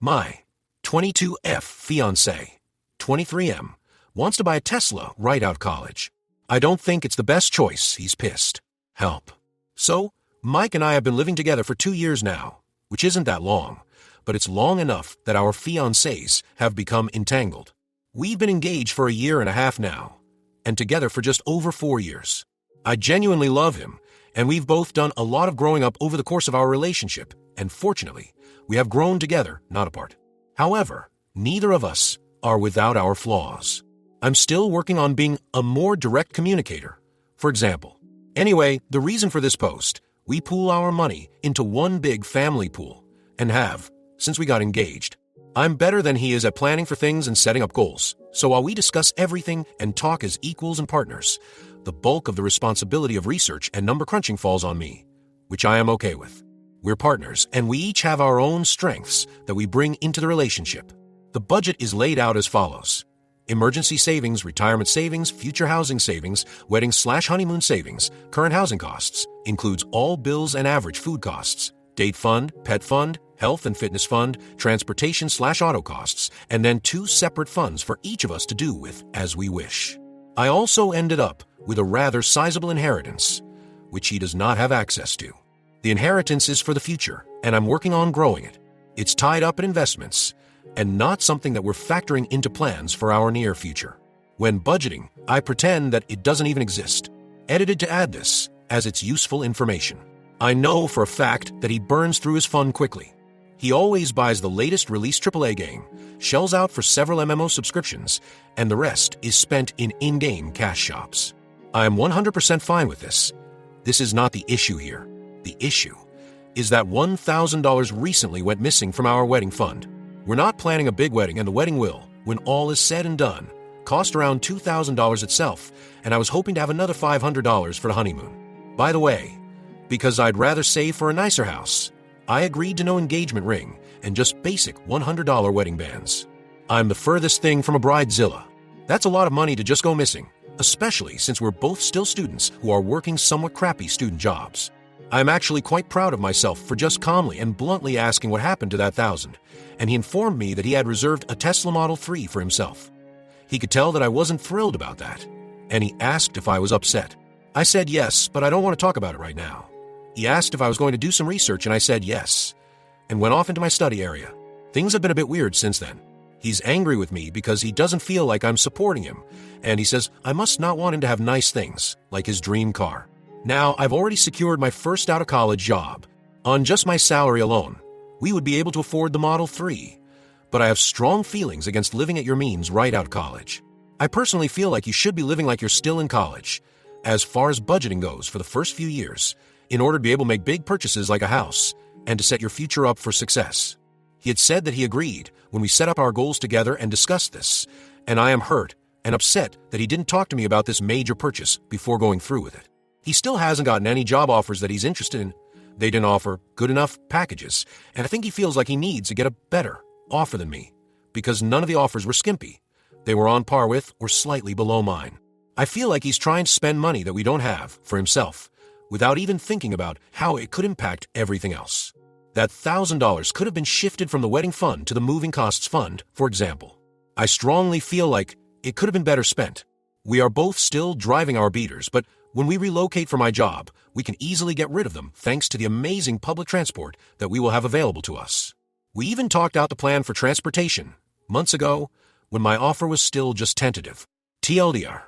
My 22F fiance, 23M, wants to buy a Tesla right out of college. I don't think it's the best choice. He's pissed. Help. So, Mike and I have been living together for 2 years now, which isn't that long, but it's long enough that our fiancés have become entangled. We've been engaged for 1.5 years now, and together for just over 4 years. I genuinely love him, and we've both done a lot of growing up over the course of our relationship, and fortunately, we have grown together, not apart. However, neither of us are without our flaws. I'm still working on being a more direct communicator, for example. Anyway, the reason for this post, we pool our money into one big family pool, and have, since we got engaged. I'm better than he is at planning for things and setting up goals, so while we discuss everything and talk as equals and partners, the bulk of the responsibility of research and number crunching falls on me, which I am okay with. We're partners, and we each have our own strengths that we bring into the relationship. The budget is laid out as follows: emergency savings, retirement savings, future housing savings, wedding/honeymoon savings, current housing costs, includes all bills and average food costs, date fund, pet fund, health and fitness fund, transportation/auto costs, and then 2 separate funds for each of us to do with as we wish. I also ended up with a rather sizable inheritance, which he does not have access to. The inheritance is for the future, and I'm working on growing it. It's tied up in investments, and not something that we're factoring into plans for our near future. When budgeting, I pretend that it doesn't even exist. Edited to add this, as it's useful information. I know for a fact that he burns through his fund quickly. He always buys the latest released AAA game, shells out for several MMO subscriptions, and the rest is spent in in-game cash shops. I am 100% fine with this. This is not the issue here. The issue is that $1,000 recently went missing from our wedding fund. We're not planning a big wedding, and the wedding will, when all is said and done, cost around $2,000 itself, and I was hoping to have another $500 for the honeymoon. By the way, because I'd rather save for a nicer house, I agreed to no engagement ring and just basic $100 wedding bands. I'm the furthest thing from a bridezilla. That's a lot of money to just go missing, especially since we're both still students who are working somewhat crappy student jobs. I'm actually quite proud of myself for just calmly and bluntly asking what happened to that $1,000, and he informed me that he had reserved a Tesla Model 3 for himself. He could tell that I wasn't thrilled about that, and he asked if I was upset. I said yes, but I don't want to talk about it right now. He asked if I was going to do some research, and I said yes, and went off into my study area. Things have been a bit weird since then. He's angry with me because he doesn't feel like I'm supporting him, and he says I must not want him to have nice things, like his dream car. Now, I've already secured my first out-of-college job. On just my salary alone, we would be able to afford the Model 3, but I have strong feelings against living at your means right out of college. I personally feel like you should be living like you're still in college, as far as budgeting goes for the first few years, in order to be able to make big purchases like a house, and to set your future up for success. He had said that he agreed when we set up our goals together and discussed this, and I am hurt and upset that he didn't talk to me about this major purchase before going through with it. He still hasn't gotten any job offers that he's interested in. They didn't offer good enough packages, and I think he feels like he needs to get a better offer than me, because none of the offers were skimpy. They were on par with or slightly below mine. I feel like he's trying to spend money that we don't have for himself, without even thinking about how it could impact everything else. That $1,000 could have been shifted from the wedding fund to the moving costs fund, for example. I strongly feel like it could have been better spent. We are both still driving our beaters, but when we relocate for my job, we can easily get rid of them thanks to the amazing public transport that we will have available to us. We even talked out the plan for transportation months ago when my offer was still just tentative. TLDR.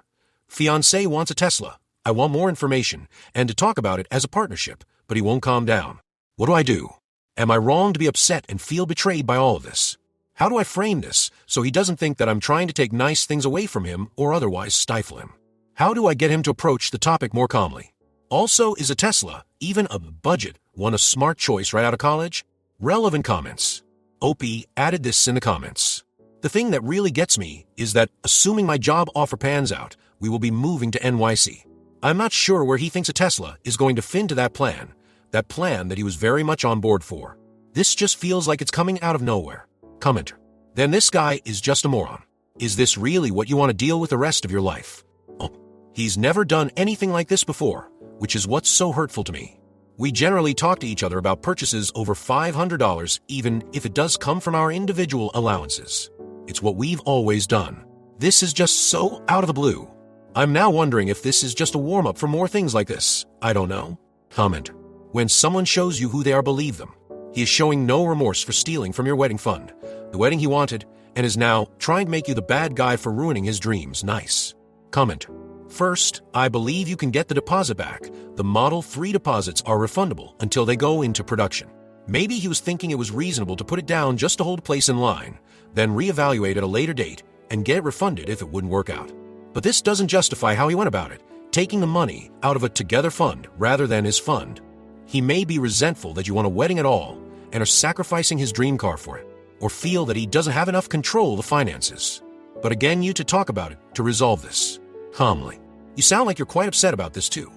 Fiance wants a Tesla. I want more information and to talk about it as a partnership, but he won't calm down. What do I do? Am I wrong to be upset and feel betrayed by all of this? How do I frame this so he doesn't think that I'm trying to take nice things away from him or otherwise stifle him? How do I get him to approach the topic more calmly? Also, is a Tesla, even a budget one, a smart choice right out of college? Relevant comments. OP added this in the comments. The thing that really gets me is that, assuming my job offer pans out, we will be moving to NYC. I'm not sure where he thinks a Tesla is going to fit into that plan that he was very much on board for. This just feels like it's coming out of nowhere. Commenter. Then this guy is just a moron. Is this really what you want to deal with the rest of your life? Oh. He's never done anything like this before, which is what's so hurtful to me. We generally talk to each other about purchases over $500, even if it does come from our individual allowances. It's what we've always done. This is just so out of the blue. I'm now wondering if this is just a warm-up for more things like this. I don't know. Comment. When someone shows you who they are, believe them. He is showing no remorse for stealing from your wedding fund, the wedding he wanted, and is now trying to make you the bad guy for ruining his dreams. Nice. Comment. First, I believe you can get the deposit back. The Model 3 deposits are refundable until they go into production. Maybe he was thinking it was reasonable to put it down just to hold a place in line, then reevaluate at a later date and get it refunded if it wouldn't work out. But this doesn't justify how he went about it, taking the money out of a together fund rather than his fund. He may be resentful that you want a wedding at all and are sacrificing his dream car for it, or feel that he doesn't have enough control of the finances. But again, you to talk about it to resolve this. Calmly. You sound like you're quite upset about this too.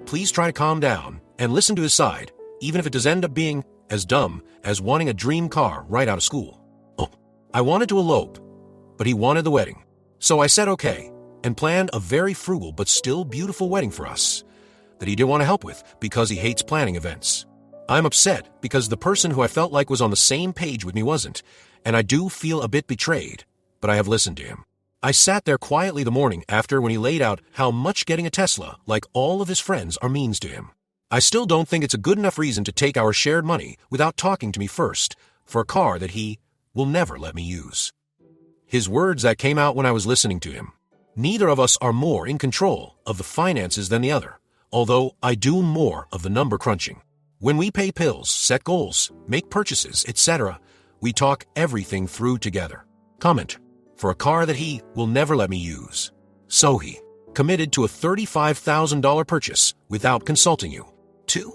Please try to calm down and listen to his side, even if it does end up being as dumb as wanting a dream car right out of school. Oh, I wanted to elope, but he wanted the wedding. So I said okay, and planned a very frugal but still beautiful wedding for us that he didn't want to help with because he hates planning events. I'm upset because the person who I felt like was on the same page with me wasn't, and I do feel a bit betrayed, but I have listened to him. I sat there quietly the morning after when he laid out how much getting a Tesla, like all of his friends, are means to him. I still don't think it's a good enough reason to take our shared money without talking to me first for a car that he will never let me use. His words that came out when I was listening to him. Neither of us are more in control of the finances than the other, although I do more of the number crunching. When we pay bills, set goals, make purchases, etc., we talk everything through together. Comment. For a car that he will never let me use. So he committed to a $35,000 purchase without consulting you. 2.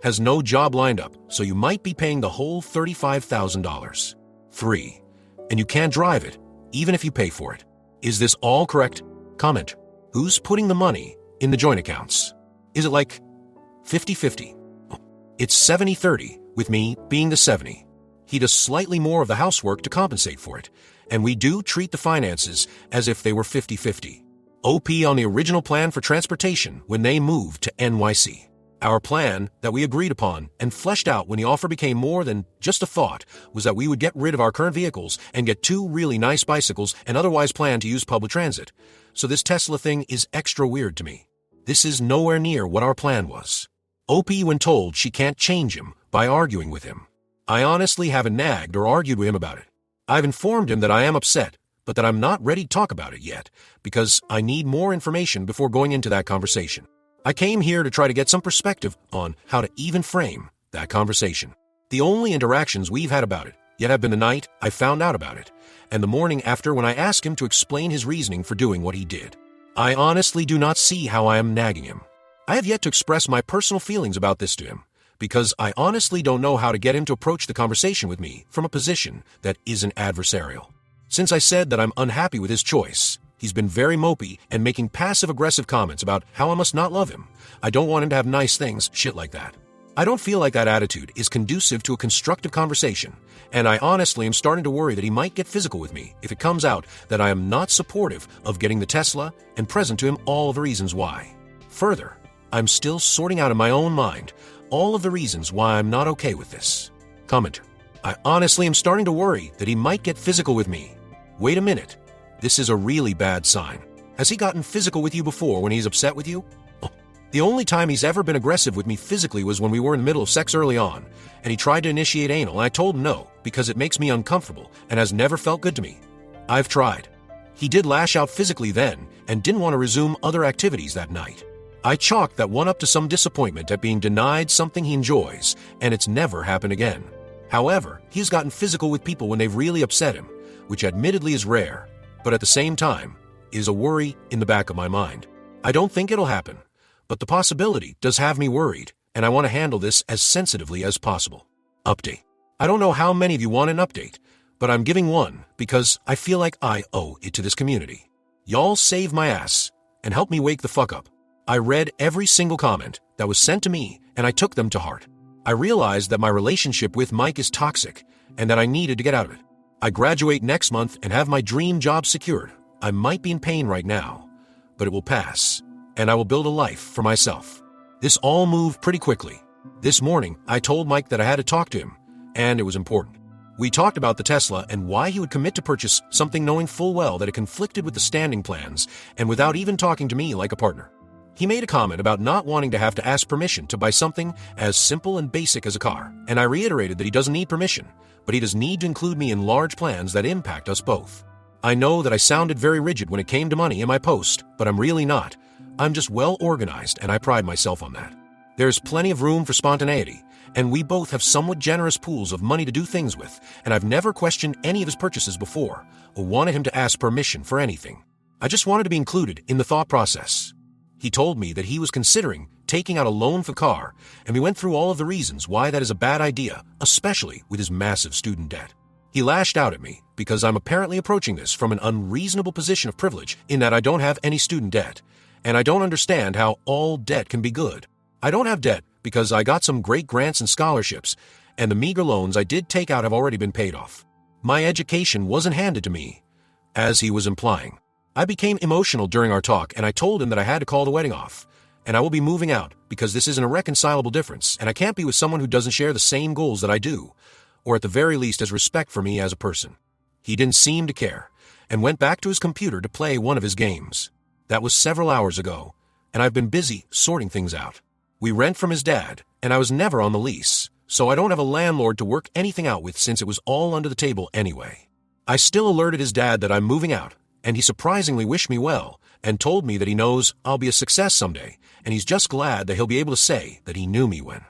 Has no job lined up, so you might be paying the whole $35,000. 3. And you can't drive it, even if you pay for it. Is this all correct? Comment. Who's putting the money in the joint accounts? Is it like 50-50? It's 70-30, with me being the 70. He does slightly more of the housework to compensate for it, and we do treat the finances as if they were 50-50. OP on the original plan for transportation when they moved to NYC. Our plan that we agreed upon and fleshed out when the offer became more than just a thought was that we would get rid of our current vehicles and get 2 really nice bicycles and otherwise plan to use public transit. So this Tesla thing is extra weird to me. This is nowhere near what our plan was. OP when told she can't change him by arguing with him. I honestly haven't nagged or argued with him about it. I've informed him that I am upset, but that I'm not ready to talk about it yet, because I need more information before going into that conversation. I came here to try to get some perspective on how to even frame that conversation. The only interactions we've had about it yet have been the night I found out about it, and the morning after when I asked him to explain his reasoning for doing what he did. I honestly do not see how I am nagging him. I have yet to express my personal feelings about this to him, because I honestly don't know how to get him to approach the conversation with me from a position that isn't adversarial. Since I said that I'm unhappy with his choice, he's been very mopey and making passive-aggressive comments about how I must not love him. I don't want him to have nice things, shit like that. I don't feel like that attitude is conducive to a constructive conversation, and I honestly am starting to worry that he might get physical with me if it comes out that I am not supportive of getting the Tesla and present to him all of the reasons why. Further, I'm still sorting out in my own mind all of the reasons why I'm not okay with this. Comment. I honestly am starting to worry that he might get physical with me. Wait a minute. This is a really bad sign. Has he gotten physical with you before when he's upset with you? Oh. The only time he's ever been aggressive with me physically was when we were in the middle of sex early on, and he tried to initiate anal, and I told him no, because it makes me uncomfortable and has never felt good to me. I've tried. He did lash out physically then and didn't want to resume other activities that night. I chalked that one up to some disappointment at being denied something he enjoys, and it's never happened again. However, he's gotten physical with people when they've really upset him, which admittedly is rare, but at the same time is a worry in the back of my mind. I don't think it'll happen, but the possibility does have me worried, and I want to handle this as sensitively as possible. Update. I don't know how many of you want an update, but I'm giving one because I feel like I owe it to this community. Y'all save my ass and help me wake the fuck up. I read every single comment that was sent to me, and I took them to heart. I realized that my relationship with Mike is toxic and that I needed to get out of it. I graduate next month and have my dream job secured. I might be in pain right now, but it will pass, and I will build a life for myself. This all moved pretty quickly, This morning, I told Mike that I had to talk to him, and it was important. We talked about the Tesla and why he would commit to purchase something knowing full well that it conflicted with the standing plans and without even talking to me like a partner. He made a comment about not wanting to have to ask permission to buy something as simple and basic as a car, and I reiterated that he doesn't need permission, but he does need to include me in large plans that impact us both. I know that I sounded very rigid when it came to money in my post, but I'm really not. I'm just well organized, and I pride myself on that. There's plenty of room for spontaneity, and we both have somewhat generous pools of money to do things with, and I've never questioned any of his purchases before or wanted him to ask permission for anything. I just wanted to be included in the thought process. He told me that he was considering taking out a loan for the car, and we went through all of the reasons why that is a bad idea, especially with his massive student debt. He lashed out at me because I'm apparently approaching this from an unreasonable position of privilege in that I don't have any student debt, and I don't understand how all debt can be good. I don't have debt because I got some great grants and scholarships, and the meager loans I did take out have already been paid off. My education wasn't handed to me, as he was implying. I became emotional during our talk, and I told him that I had to call the wedding off, and I will be moving out because this is an irreconcilable difference, and I can't be with someone who doesn't share the same goals that I do, or at the very least has respect for me as a person. He didn't seem to care, and went back to his computer to play one of his games. That was several hours ago, and I've been busy sorting things out. We rent from his dad, and I was never on the lease, so I don't have a landlord to work anything out with since it was all under the table anyway. I still alerted his dad that I'm moving out, and he surprisingly wished me well and told me that he knows I'll be a success someday, and he's just glad that he'll be able to say that he knew me when.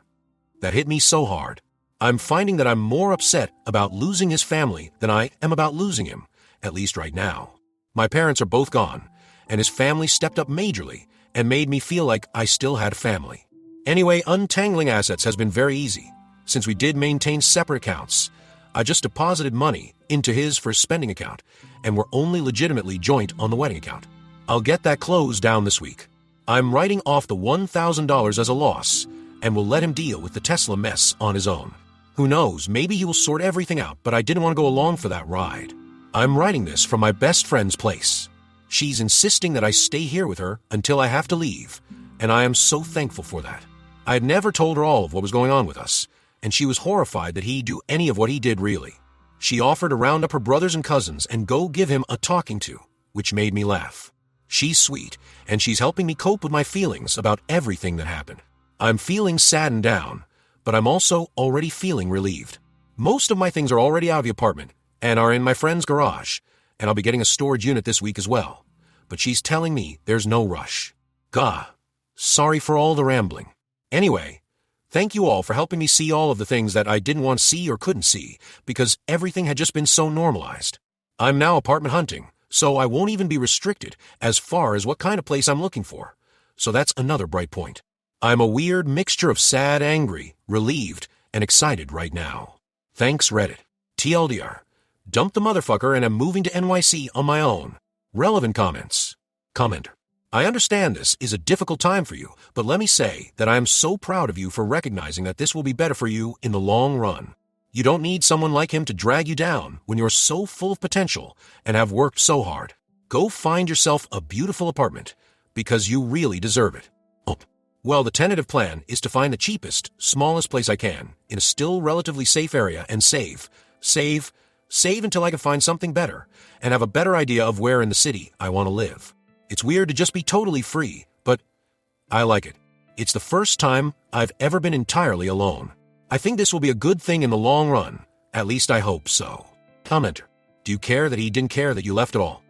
That hit me so hard. I'm finding that I'm more upset about losing his family than I am about losing him, at least right now. My parents are both gone, and his family stepped up majorly and made me feel like I still had family. Anyway, untangling assets has been very easy. Since we did maintain separate accounts, I just deposited money into his for his spending account, and we're only legitimately joint on the wedding account. I'll get that closed down this week. I'm writing off the $1,000 as a loss, and will let him deal with the Tesla mess on his own. Who knows, maybe he will sort everything out, but I didn't want to go along for that ride. I'm writing this from my best friend's place. She's insisting that I stay here with her until I have to leave, and I am so thankful for that. I had never told her all of what was going on with us, and she was horrified that he'd do any of what he did really. She offered to round up her brothers and cousins and go give him a talking to, which made me laugh. She's sweet, and she's helping me cope with my feelings about everything that happened. I'm feeling sad and down, but I'm also already feeling relieved. Most of my things are already out of the apartment and are in my friend's garage, and I'll be getting a storage unit this week as well. But she's telling me there's no rush. Gah, sorry for all the rambling. Anyway, thank you all for helping me see all of the things that I didn't want to see or couldn't see, because everything had just been so normalized. I'm now apartment hunting, so I won't even be restricted as far as what kind of place I'm looking for. So that's another bright point. I'm a weird mixture of sad, angry, relieved, and excited right now. Thanks, Reddit. TLDR. Dump the motherfucker and I'm moving to NYC on my own. Relevant comments. Commenter. I understand this is a difficult time for you, but let me say that I am so proud of you for recognizing that this will be better for you in the long run. You don't need someone like him to drag you down when you're so full of potential and have worked so hard. Go find yourself a beautiful apartment, because you really deserve it. Oh. Well, the tentative plan is to find the cheapest, smallest place I can, in a still relatively safe area and save until I can find something better, and have a better idea of where in the city I want to live. It's weird to just be totally free, but I like it. It's the first time I've ever been entirely alone. I think this will be a good thing in the long run. At least I hope so. Commenter. Do you care that he didn't care that you left at all?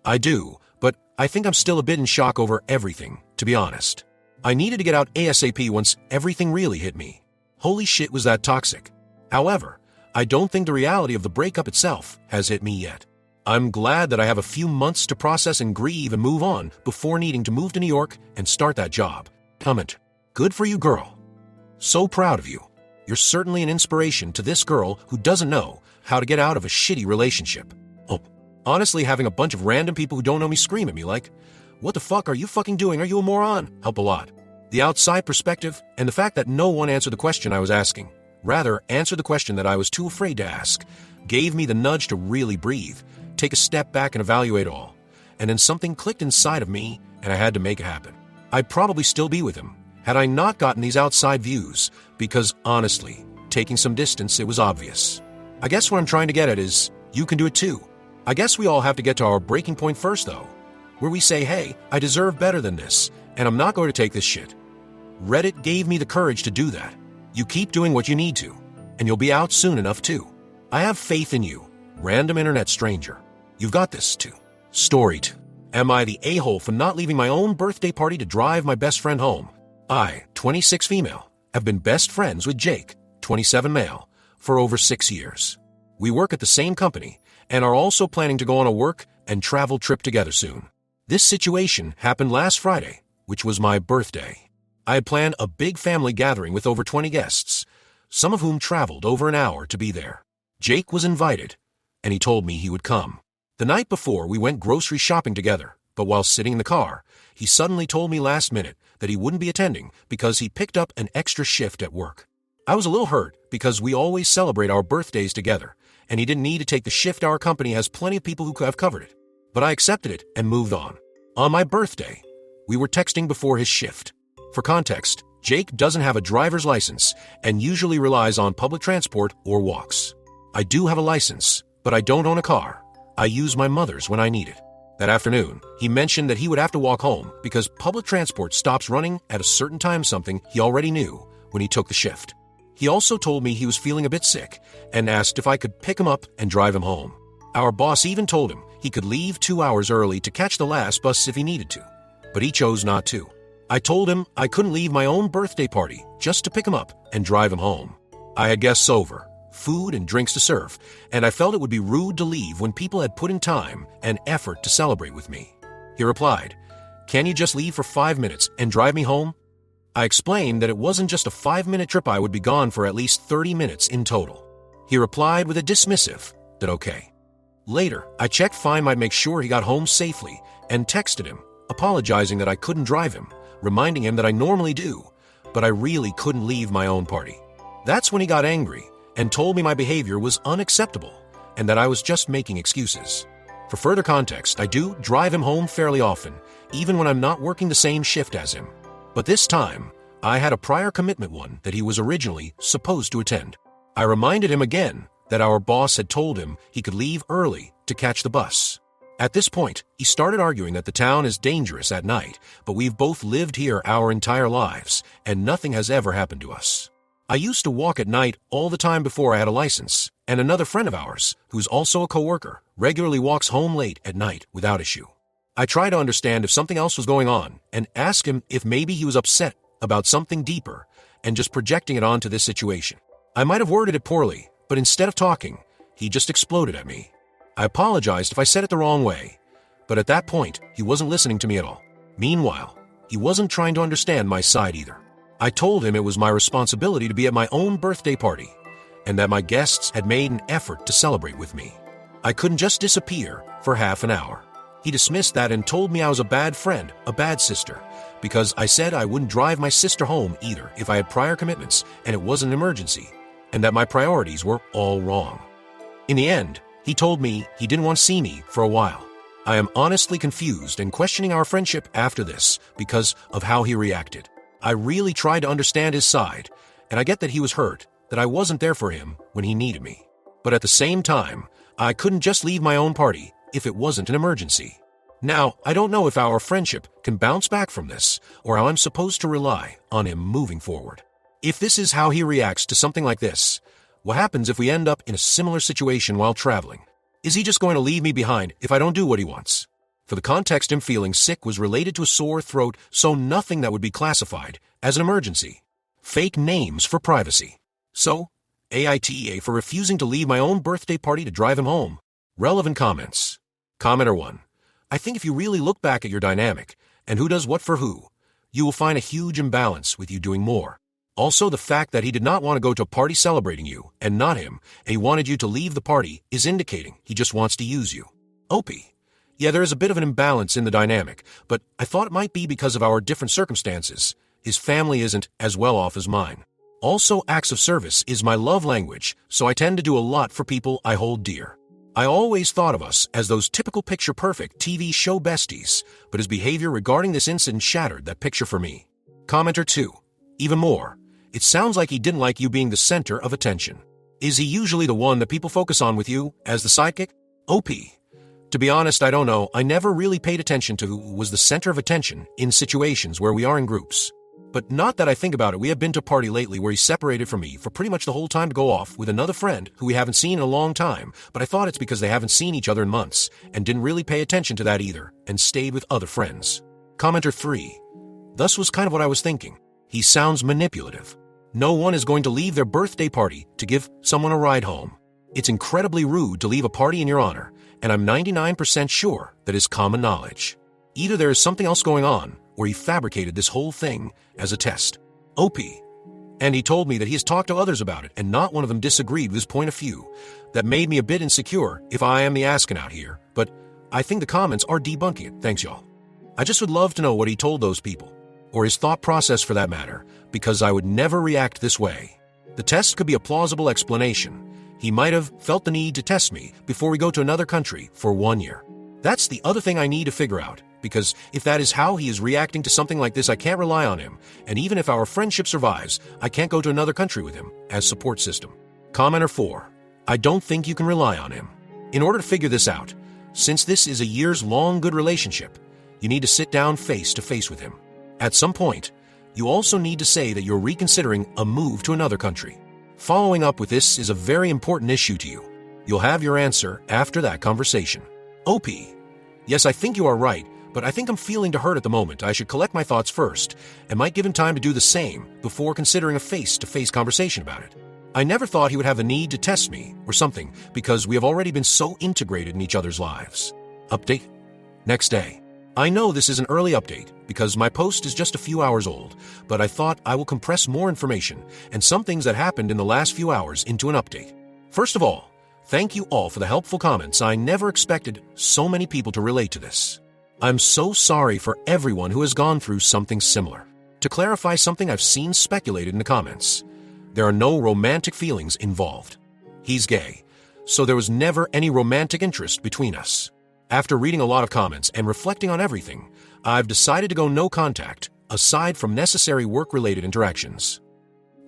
I do, but I think I'm still a bit in shock over everything, to be honest. I needed to get out ASAP once everything really hit me. Holy shit, was that toxic. However, I don't think the reality of the breakup itself has hit me yet. I'm glad that I have a few months to process and grieve and move on before needing to move to New York and start that job. Comment. Good for you, girl. So proud of you. You're certainly an inspiration to this girl who doesn't know how to get out of a shitty relationship. Honestly, having a bunch of random people who don't know me scream at me like, "What the fuck are you fucking doing? Are you a moron?" help a lot. The outside perspective and the fact that no one answered the question I was asking, rather answered the question that I was too afraid to ask, gave me the nudge to really breathe, take a step back and evaluate all. And then something clicked inside of me and I had to make it happen. I'd probably still be with him, had I not gotten these outside views, because honestly, taking some distance, it was obvious. I guess what I'm trying to get at is, you can do it too. I guess we all have to get to our breaking point first though, where we say, hey, I deserve better than this, and I'm not going to take this shit. Reddit gave me the courage to do that. You keep doing what you need to, and you'll be out soon enough too. I have faith in you, random internet stranger. You've got this too. Story 2. Am I the a-hole for not leaving my own birthday party to drive my best friend home? I, 26 female, have been best friends with Jake, 27 male, for over 6 years. We work at the same company and are also planning to go on a work and travel trip together soon. This situation happened last Friday, which was my birthday. I had planned a big family gathering with over 20 guests, some of whom traveled over an hour to be there. Jake was invited, and he told me he would come. The night before, we went grocery shopping together, but while sitting in the car, he suddenly told me last minute that he wouldn't be attending because he picked up an extra shift at work. I was a little hurt because we always celebrate our birthdays together, and he didn't need to take the shift. Our company has plenty of people who have covered it. But I accepted it and moved on. On my birthday, we were texting before his shift. For context, Jake doesn't have a driver's license and usually relies on public transport or walks. I do have a license, but I don't own a car. I use my mother's when I need it. That afternoon, he mentioned that he would have to walk home because public transport stops running at a certain time, something he already knew when he took the shift. He also told me he was feeling a bit sick and asked if I could pick him up and drive him home. Our boss even told him he could leave 2 hours early to catch the last bus if he needed to, but he chose not to. I told him I couldn't leave my own birthday party just to pick him up and drive him home. I had guests over, food and drinks to serve, and I felt it would be rude to leave when people had put in time and effort to celebrate with me. He replied, "Can you just leave for 5 minutes and drive me home?" I explained that it wasn't just a 5-minute trip. I would be gone for at least 30 minutes in total. He replied with a dismissive that okay. Later, I checked Find My make sure he got home safely and texted him, apologizing that I couldn't drive him, reminding him that I normally do, but I really couldn't leave my own party. That's when he got angry and told me my behavior was unacceptable and that I was just making excuses. For further context, I do drive him home fairly often, even when I'm not working the same shift as him. But this time, I had a prior commitment, one that he was originally supposed to attend. I reminded him again that our boss had told him he could leave early to catch the bus. At this point, he started arguing that the town is dangerous at night, but we've both lived here our entire lives, and nothing has ever happened to us. I used to walk at night all the time before I had a license, and another friend of ours, who's also a coworker, regularly walks home late at night without issue. I try to understand if something else was going on and ask him if maybe he was upset about something deeper and just projecting it onto this situation. I might have worded it poorly, but instead of talking, he just exploded at me. I apologized if I said it the wrong way, but at that point, he wasn't listening to me at all. Meanwhile, he wasn't trying to understand my side either. I told him it was my responsibility to be at my own birthday party and that my guests had made an effort to celebrate with me. I couldn't just disappear for half an hour. He dismissed that and told me I was a bad friend, a bad sister, because I said I wouldn't drive my sister home either if I had prior commitments and it wasn't an emergency, and that my priorities were all wrong. In the end, he told me he didn't want to see me for a while. I am honestly confused and questioning our friendship after this because of how he reacted. I really tried to understand his side, and I get that he was hurt, that I wasn't there for him when he needed me. But at the same time, I couldn't just leave my own party if it wasn't an emergency. Now, I don't know if our friendship can bounce back from this, or how I'm supposed to rely on him moving forward. If this is how he reacts to something like this, what happens if we end up in a similar situation while traveling? Is he just going to leave me behind if I don't do what he wants? For the context, him feeling sick was related to a sore throat, so nothing that would be classified as an emergency. Fake names for privacy. So, AITEA for refusing to leave my own birthday party to drive him home. Relevant comments. Commenter 1. I think if you really look back at your dynamic and who does what for who, you will find a huge imbalance with you doing more. Also, the fact that he did not want to go to a party celebrating you and not him, and he wanted you to leave the party, is indicating he just wants to use you. Opie. Yeah, there is a bit of an imbalance in the dynamic, but I thought it might be because of our different circumstances. His family isn't as well off as mine. Also, acts of service is my love language, so I tend to do a lot for people I hold dear. I always thought of us as those typical picture-perfect TV show besties, but his behavior regarding this incident shattered that picture for me. Commenter 2. Even more. It sounds like he didn't like you being the center of attention. Is he usually the one that people focus on with you as the sidekick? OP. To be honest, I don't know. I never really paid attention to who was the center of attention in situations where we are in groups. But not that I think about it, we have been to a party lately where he separated from me for pretty much the whole time to go off with another friend who we haven't seen in a long time, but I thought it's because they haven't seen each other in months and didn't really pay attention to that either and stayed with other friends. Commenter 3. Thus was kind of what I was thinking. He sounds manipulative. No one is going to leave their birthday party to give someone a ride home. It's incredibly rude to leave a party in your honor, and I'm 99% sure that is common knowledge. Either there is something else going on, or he fabricated this whole thing as a test. OP. And he told me that he has talked to others about it, and not one of them disagreed with his point of view. That made me a bit insecure if I am the asking out here, but I think the comments are debunking it. Thanks, y'all. I just would love to know what he told those people, or his thought process for that matter, because I would never react this way. The test could be a plausible explanation. He might have felt the need to test me before we go to another country for 1 year. That's the other thing I need to figure out, because if that is how he is reacting to something like this, I can't rely on him, and even if our friendship survives, I can't go to another country with him as support system. Commenter 4. I don't think you can rely on him. In order to figure this out, since this is a years-long good relationship, you need to sit down face to face with him. At some point, you also need to say that you're reconsidering a move to another country. Following up with this is a very important issue to you. You'll have your answer after that conversation. OP. Yes, I think you are right, but I think I'm feeling to hurt at the moment. I should collect my thoughts first, and might give him time to do the same before considering a face-to-face conversation about it. I never thought he would have the need to test me or something, because we have already been so integrated in each other's lives. Update. Next day. I know this is an early update because my post is just a few hours old, but I thought I will compress more information and some things that happened in the last few hours into an update. First of all, thank you all for the helpful comments. I never expected so many people to relate to this. I'm so sorry for everyone who has gone through something similar. To clarify something I've seen speculated in the comments, there are no romantic feelings involved. He's gay, so there was never any romantic interest between us. After reading a lot of comments and reflecting on everything, I've decided to go no contact, aside from necessary work-related interactions.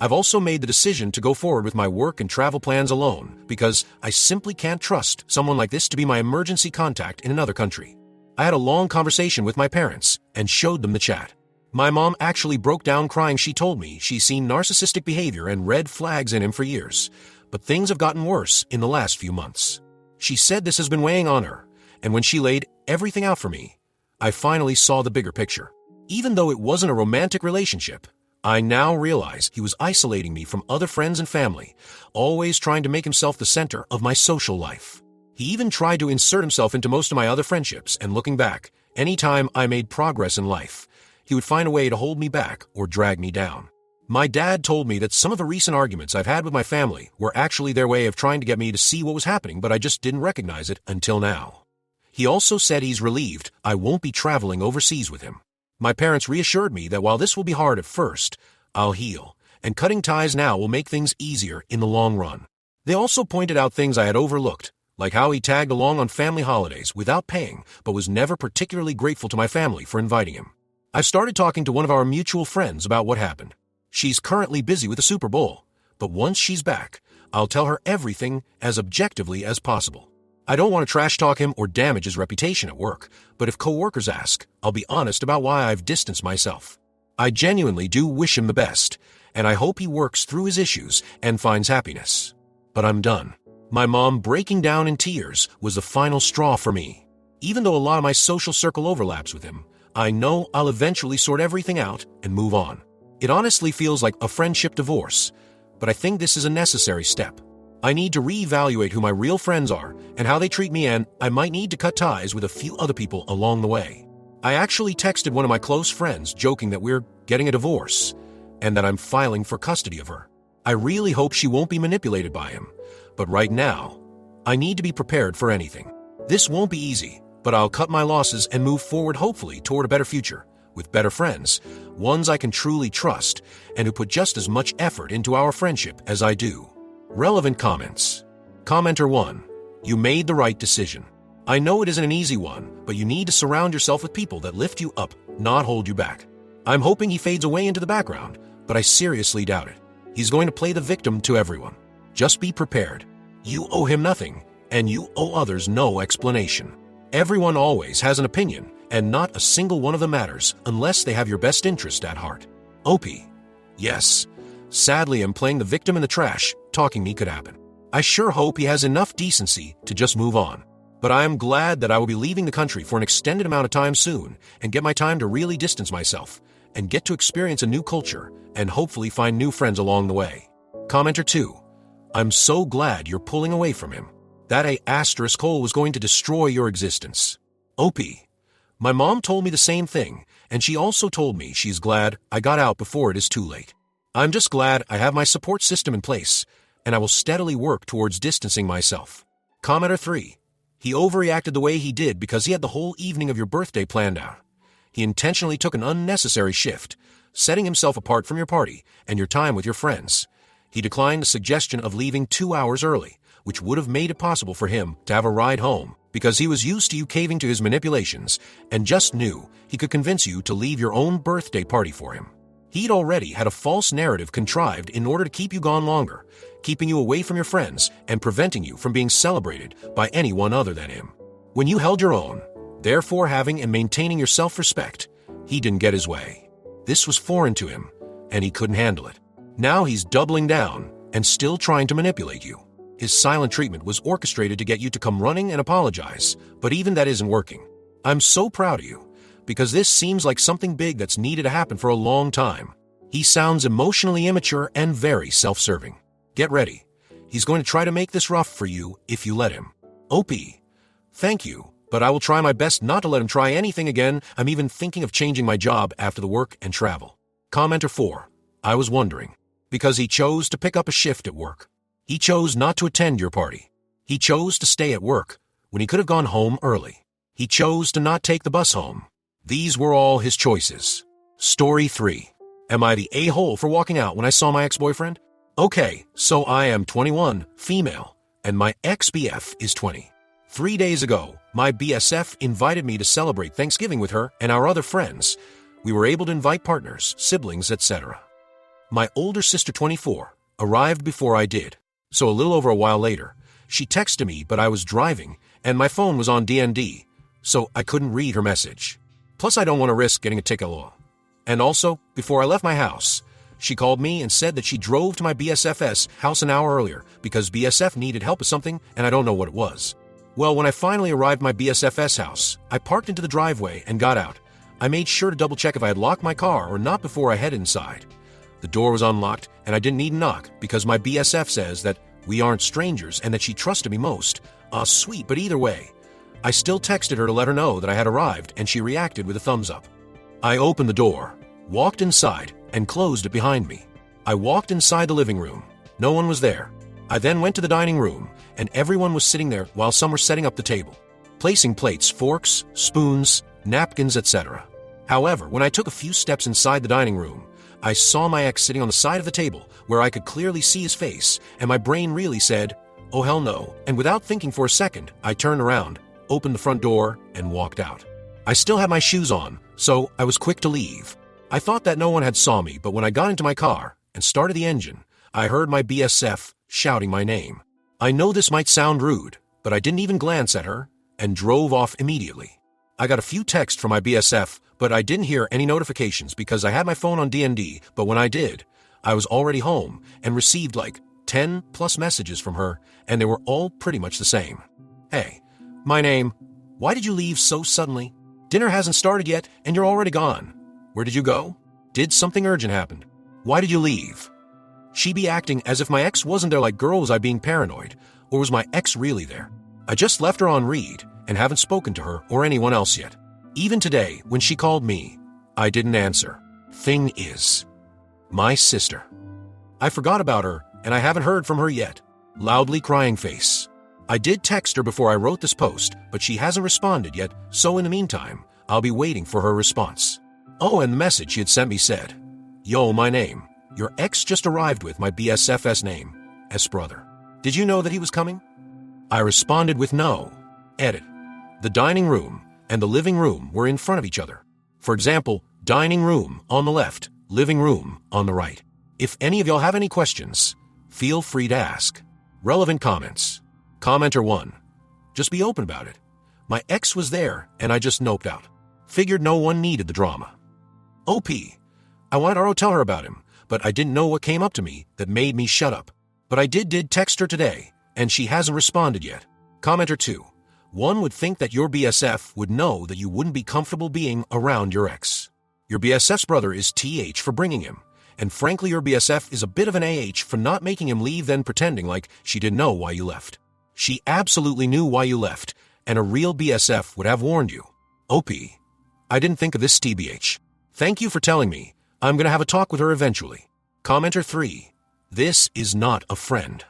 I've also made the decision to go forward with my work and travel plans alone, because I simply can't trust someone like this to be my emergency contact in another country. I had a long conversation with my parents and showed them the chat. My mom actually broke down crying. She told me she's seen narcissistic behavior and red flags in him for years, but things have gotten worse in the last few months. She said this has been weighing on her, and when she laid everything out for me, I finally saw the bigger picture. Even though it wasn't a romantic relationship, I now realize he was isolating me from other friends and family, always trying to make himself the center of my social life. He even tried to insert himself into most of my other friendships, and looking back, anytime I made progress in life, he would find a way to hold me back or drag me down. My dad told me that some of the recent arguments I've had with my family were actually their way of trying to get me to see what was happening, but I just didn't recognize it until now. He also said he's relieved I won't be traveling overseas with him. My parents reassured me that while this will be hard at first, I'll heal, and cutting ties now will make things easier in the long run. They also pointed out things I had overlooked, like how he tagged along on family holidays without paying, but was never particularly grateful to my family for inviting him. I've started talking to one of our mutual friends about what happened. She's currently busy with the Super Bowl, but once she's back, I'll tell her everything as objectively as possible. I don't want to trash talk him or damage his reputation at work, but if coworkers ask, I'll be honest about why I've distanced myself. I genuinely do wish him the best, and I hope he works through his issues and finds happiness. But I'm done. My mom breaking down in tears was the final straw for me. Even though a lot of my social circle overlaps with him, I know I'll eventually sort everything out and move on. It honestly feels like a friendship divorce, but I think this is a necessary step. I need to reevaluate who my real friends are and how they treat me, and I might need to cut ties with a few other people along the way. I actually texted one of my close friends joking that we're getting a divorce and that I'm filing for custody of her. I really hope she won't be manipulated by him, but right now, I need to be prepared for anything. This won't be easy, but I'll cut my losses and move forward hopefully toward a better future, with better friends, ones I can truly trust, and who put just as much effort into our friendship as I do. Relevant comments. Commenter 1. You made the right decision. I know it isn't an easy one, but you need to surround yourself with people that lift you up, not hold you back. I'm hoping he fades away into the background, but I seriously doubt it. He's going to play the victim to everyone. Just be prepared. You owe him nothing, and you owe others no explanation. Everyone always has an opinion, and not a single one of them matters unless they have your best interest at heart. OP. Yes. Sadly, I'm playing the victim in the trash. Talking me could happen. I sure hope he has enough decency to just move on. But I am glad that I will be leaving the country for an extended amount of time soon and get my time to really distance myself and get to experience a new culture and hopefully find new friends along the way. Commenter 2. I'm so glad you're pulling away from him. That ** hole was going to destroy your existence. OP. My mom told me the same thing, and she also told me she's glad I got out before it is too late. I'm just glad I have my support system in place, and I will steadily work towards distancing myself. Commenter 3. He overreacted the way he did because he had the whole evening of your birthday planned out. He intentionally took an unnecessary shift, setting himself apart from your party and your time with your friends. He declined the suggestion of leaving 2 hours early, which would have made it possible for him to have a ride home, because he was used to you caving to his manipulations and just knew he could convince you to leave your own birthday party for him. He'd already had a false narrative contrived in order to keep you gone longer, keeping you away from your friends and preventing you from being celebrated by anyone other than him. When you held your own, therefore having and maintaining your self-respect, he didn't get his way. This was foreign to him, and he couldn't handle it. Now he's doubling down and still trying to manipulate you. His silent treatment was orchestrated to get you to come running and apologize, but even that isn't working. I'm so proud of you, because this seems like something big that's needed to happen for a long time. He sounds emotionally immature and very self-serving. Get ready. He's going to try to make this rough for you if you let him. OP. Thank you, but I will try my best not to let him try anything again. I'm even thinking of changing my job after the work and travel. Commenter 4. I was wondering. Because he chose to pick up a shift at work. He chose not to attend your party. He chose to stay at work when he could have gone home early. He chose to not take the bus home. These were all his choices. Story 3. Am I the a-hole for walking out when I saw my ex-boyfriend? Okay, so I am 21, female, and my ex-BF is 20. 3 days ago, my BSF invited me to celebrate Thanksgiving with her and our other friends. We were able to invite partners, siblings, etc. My older sister, 24, arrived before I did, so a little over a while later. She texted me, but I was driving, and my phone was on DND, so I couldn't read her message. Plus, I don't want to risk getting a ticket. And also, before I left my house, she called me and said that she drove to my BSF's house an hour earlier because BSF needed help with something and I don't know what it was. Well, when I finally arrived at my BSF's house, I parked into the driveway and got out. I made sure to double check if I had locked my car or not before I headed inside. The door was unlocked and I didn't need a knock because my BSF says that we aren't strangers and that she trusted me most. Sweet, but either way, I still texted her to let her know that I had arrived and she reacted with a thumbs up. I opened the door, walked inside, and closed it behind me. I walked inside the living room. No one was there. I then went to the dining room, and everyone was sitting there while some were setting up the table, placing plates, forks, spoons, napkins, etc. However, when I took a few steps inside the dining room, I saw my ex sitting on the side of the table where I could clearly see his face, and my brain really said, oh hell no, and without thinking for a second, I turned around, opened the front door, and walked out. I still had my shoes on, so I was quick to leave. I thought that no one had saw me, but when I got into my car and started the engine, I heard my BSF shouting my name. I know this might sound rude, but I didn't even glance at her and drove off immediately. I got a few texts from my BSF, but I didn't hear any notifications because I had my phone on DND, but when I did, I was already home and received like 10 plus messages from her, and they were all pretty much the same. Hey, my name. Why did you leave so suddenly? Dinner hasn't started yet, and you're already gone. Where did you go? Did something urgent happen? Why did you leave? She be acting as if my ex wasn't there, like, girl, was I being paranoid? Or was my ex really there? I just left her on read and haven't spoken to her or anyone else yet. Even today, when she called me, I didn't answer. Thing is, my sister. I forgot about her, and I haven't heard from her yet. Loudly crying face. I did text her before I wrote this post, but she hasn't responded yet, so in the meantime, I'll be waiting for her response. Oh, and the message she had sent me said, yo, my name. Your ex just arrived with my BSF's name, S brother. Did you know that he was coming? I responded with no. Edit. The dining room and the living room were in front of each other. For example, Dining room on the left, living room on the right. If any of y'all have any questions, feel free to ask. Relevant comments. Commenter 1. Just be open about it. My ex was there, and I just noped out. Figured no one needed the drama. OP. I wanted to tell her about him, but I didn't know what came up to me that made me shut up. But I did text her today, and she hasn't responded yet. Commenter 2. One would think that your BSF would know that you wouldn't be comfortable being around your ex. Your BSF's brother is TH for bringing him, and frankly your BSF is a bit of an AH for not making him leave then pretending like she didn't know why you left. She absolutely knew why you left, and a real BSF would have warned you. OP. I didn't think of this TBH. Thank you for telling me. I'm going to have a talk with her eventually. Commenter 3. This is not a friend.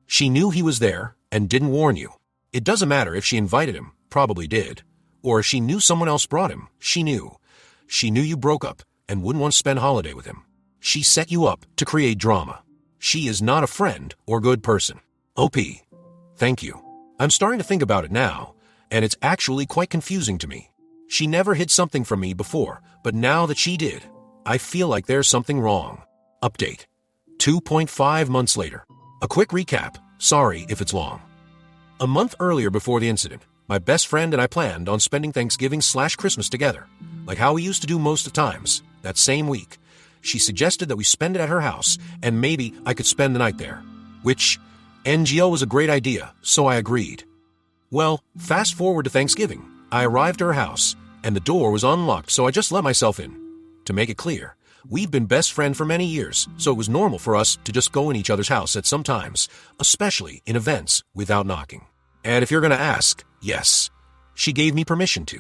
She knew he was there and didn't warn you. It doesn't matter if she invited him, probably did, or if she knew someone else brought him, she knew. She knew you broke up and wouldn't want to spend holiday with him. She set you up to create drama. She is not a friend or good person. OP. Thank you. I'm starting to think about it now, and it's actually quite confusing to me. She never hid something from me before, but now that she did, I feel like there's something wrong. Update. 2.5 months later. A quick recap. Sorry if it's long. A month earlier before the incident, my best friend and I planned on spending Thanksgiving/Christmas together, like how we used to do most of the times. That same week, she suggested that we spend it at her house, and maybe I could spend the night there, which NGO was a great idea, so I agreed. Well, fast forward to Thanksgiving. I arrived at her house, and the door was unlocked, so I just let myself in. To make it clear, we've been best friends for many years, so it was normal for us to just go in each other's house at some times, especially in events, without knocking. And if you're going to ask, yes, she gave me permission to.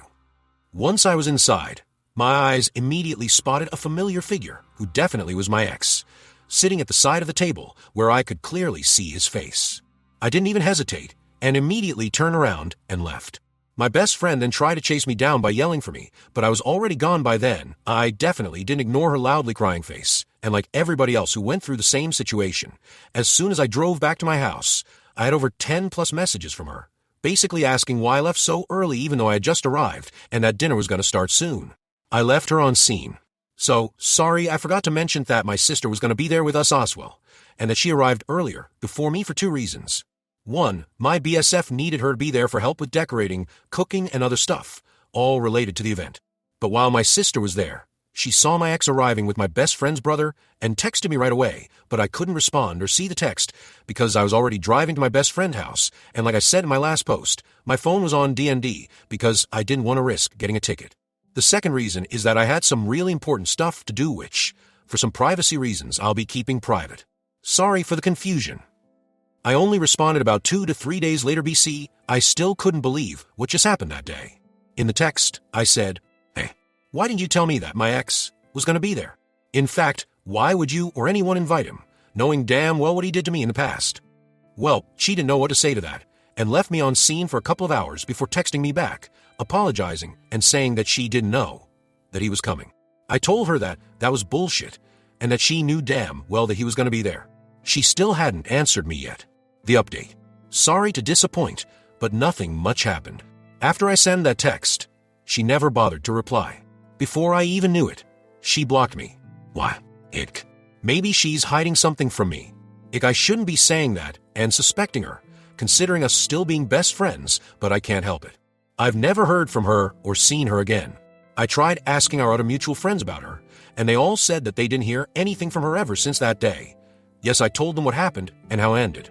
Once I was inside, my eyes immediately spotted a familiar figure who definitely was my ex, sitting at the side of the table where I could clearly see his face. I didn't even hesitate and immediately turned around and left. My best friend then tried to chase me down by yelling for me, but I was already gone by then. I definitely didn't ignore her loudly crying face, and like everybody else who went through the same situation, as soon as I drove back to my house, I had over 10 plus messages from her, basically asking why I left so early even though I had just arrived and that dinner was going to start soon. I left her on scene. So, sorry, I forgot to mention that my sister was going to be there with us Oswell, and that she arrived earlier, before me for 2 reasons. 1, my BSF needed her to be there for help with decorating, cooking, and other stuff, all related to the event. But while my sister was there, she saw my ex arriving with my best friend's brother and texted me right away, but I couldn't respond or see the text because I was already driving to my best friend's house, and like I said in my last post, my phone was on DND because I didn't want to risk getting a ticket. The second reason is that I had some really important stuff to do which, for some privacy reasons, I'll be keeping private. Sorry for the confusion. I only responded about 2 to 3 days later BC. I still couldn't believe what just happened that day. In the text, I said, "Hey, why didn't you tell me that my ex was going to be there? In fact, why would you or anyone invite him, knowing damn well what he did to me in the past?" Well, she didn't know what to say to that, and left me on scene for a couple of hours before texting me back, apologizing and saying that she didn't know that he was coming. I told her that that was bullshit, and that she knew damn well that he was going to be there. She still hadn't answered me yet. The update. Sorry to disappoint, but nothing much happened. After I sent that text, she never bothered to reply. Before I even knew it, she blocked me. Why? Ick. Maybe she's hiding something from me. Ick, I shouldn't be saying that and suspecting her, considering us still being best friends, but I can't help it. I've never heard from her or seen her again. I tried asking our other mutual friends about her, and they all said that they didn't hear anything from her ever since that day. Yes, I told them what happened and how it ended.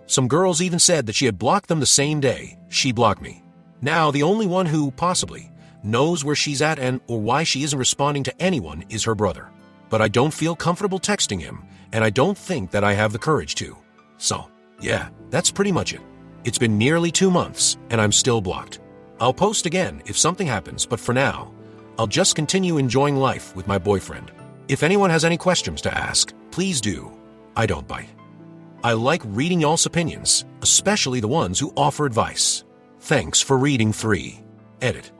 Some girls even said that she had blocked them the same day she blocked me. Now, the only one who, possibly, knows where she's at and or why she isn't responding to anyone is her brother. But I don't feel comfortable texting him, and I don't think that I have the courage to. So, yeah, that's pretty much it. It's been nearly 2 months, and I'm still blocked. I'll post again if something happens, but for now, I'll just continue enjoying life with my boyfriend. If anyone has any questions to ask, please do. I don't bite. I like reading y'all's opinions, especially the ones who offer advice. Thanks for reading 3. Edit.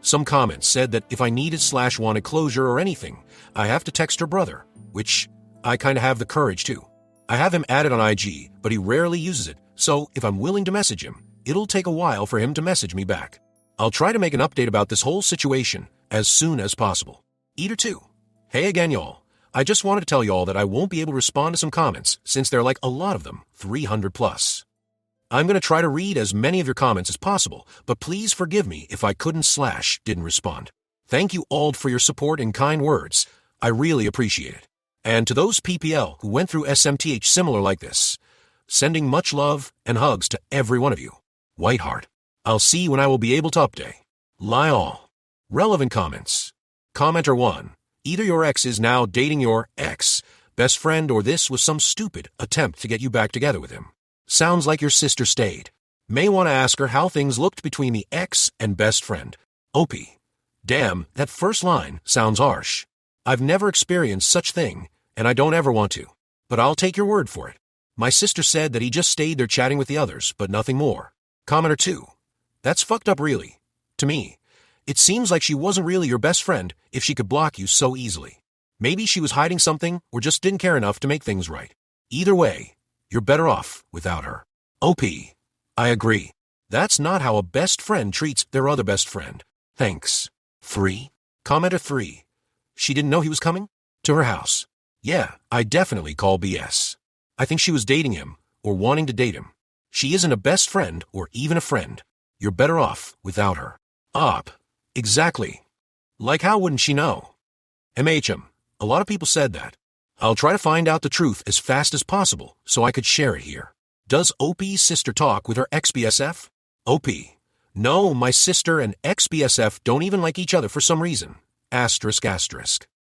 Some comments said that if I needed/wanted closure or anything, I have to text her brother, which I kinda have the courage to. I have him added on IG, but he rarely uses it, so if I'm willing to message him, it'll take a while for him to message me back. I'll try to make an update about this whole situation as soon as possible. Eater 2. Hey again, y'all. I just wanted to tell y'all that I won't be able to respond to some comments since there are like a lot of them, 300 plus. I'm going to try to read as many of your comments as possible, but please forgive me if I didn't respond. Thank you all for your support and kind words. I really appreciate it. And to those PPL who went through SMTH similar like this, sending much love and hugs to every one of you. Whiteheart. I'll see when I will be able to update. Lie all. Relevant comments. Commenter 1. Either your ex is now dating your ex, best friend, or this was some stupid attempt to get you back together with him. Sounds like your sister stayed. May want to ask her how things looked between the ex and best friend. OP. Damn, that first line sounds harsh. I've never experienced such thing, and I don't ever want to. But I'll take your word for it. My sister said that he just stayed there chatting with the others, but nothing more. Commenter 2. That's fucked up really. To me, it seems like she wasn't really your best friend if she could block you so easily. Maybe she was hiding something or just didn't care enough to make things right. Either way, you're better off without her. OP. I agree. That's not how a best friend treats their other best friend. Thanks. 3. Commenter 3. She didn't know he was coming? To her house. Yeah, I definitely call BS. I think she was dating him or wanting to date him. She isn't a best friend or even a friend. You're better off without her. Op. Exactly. Like how wouldn't she know? MHM. A lot of people said that. I'll try to find out the truth as fast as possible so I could share it here. Does OP's sister talk with her ex-BSF? OP. No, my sister and ex-BSF don't even like each other for some reason. Asterisk asterisk.